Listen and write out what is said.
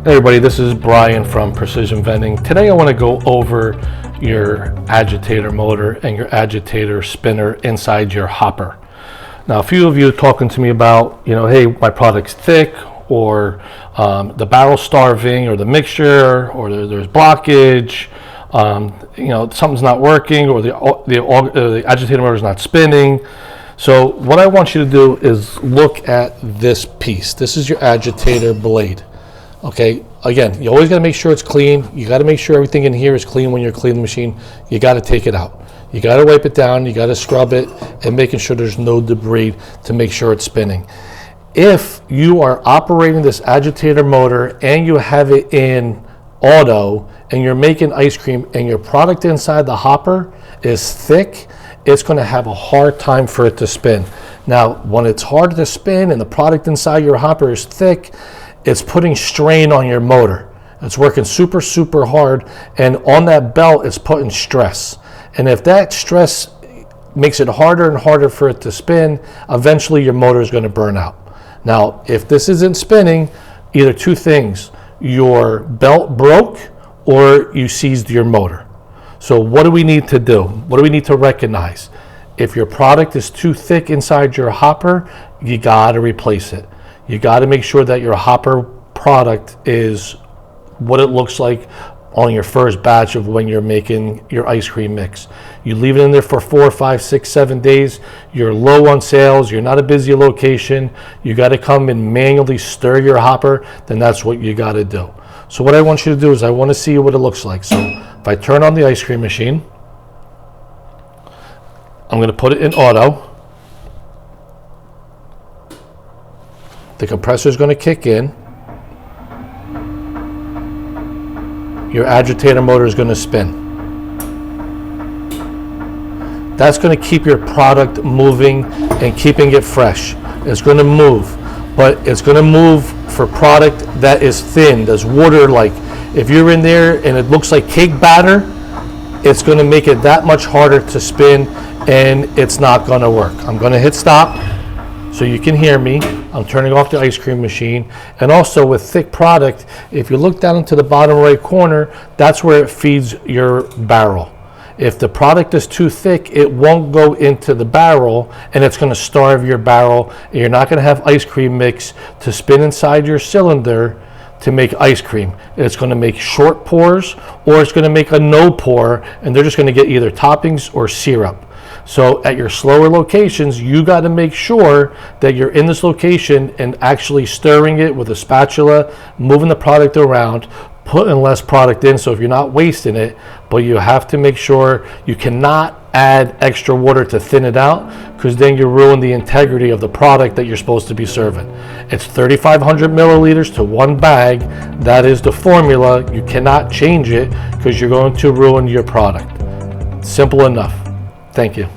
Hey everybody, this is Brian from Precision Vending. Today I want to go over your agitator motor and your agitator spinner inside your hopper. Now, a few of you are talking to me about, hey, my product's thick, or the barrel's starving, or the mixture, or there's blockage, something's not working, or the agitator motor is not spinning. So what I want you to do is look at this piece. This is your agitator blade. Okay, again, you always got to make sure it's clean. You got to make sure everything in here is clean when you're cleaning the machine. You got to take it out. You got to wipe it down. You got to scrub it and making sure there's no debris to make sure it's spinning. If you are operating this agitator motor and you have it in auto and you're making ice cream and your product inside the hopper is thick, it's going to have a hard time for it to spin. Now, when it's hard to spin and the product inside your hopper is thick, it's putting strain on your motor. It's working super, super hard, and on that belt, it's putting stress. And if that stress makes it harder and harder for it to spin, eventually your motor is going to burn out. Now, if this isn't spinning, either two things: your belt broke or you seized your motor. So what do we need to do? What do we need to recognize? If your product is too thick inside your hopper, you got to replace it. You got to make sure that your hopper product is what it looks like on your first batch of when you're making your ice cream mix. You leave it in there for 4, 5, 6, 7 days. You're low on sales. You're not a busy location. You got to come and manually stir your hopper. Then that's what you got to do. So what I want you to do is I want to see what it looks like. So if I turn on the ice cream machine, I'm going to put it in auto. The compressor is going to kick in. Your agitator motor is going to spin. That's going to keep your product moving and keeping it fresh. It's going to move, but it's going to move for product that is thin, that's water-like. If you're in there and it looks like cake batter, it's going to make it that much harder to spin, and it's not going to work. I'm going to hit stop so you can hear me. I'm turning off the ice cream machine. And also with thick product, if you look down into the bottom right corner, that's where it feeds your barrel. If the product is too thick, it won't go into the barrel, and it's going to starve your barrel. And you're not going to have ice cream mix to spin inside your cylinder to make ice cream. It's going to make short pours, or it's going to make a no pour, and they're just going to get either toppings or syrup. So at your slower locations, you got to make sure that you're in this location and actually stirring it with a spatula, moving the product around, putting less product in, so if you're not wasting it, but you have to make sure you cannot add extra water to thin it out, because then you ruin the integrity of the product that you're supposed to be serving. It's 3,500 milliliters to one bag. That is the formula. You cannot change it because you're going to ruin your product. Simple enough. Thank you.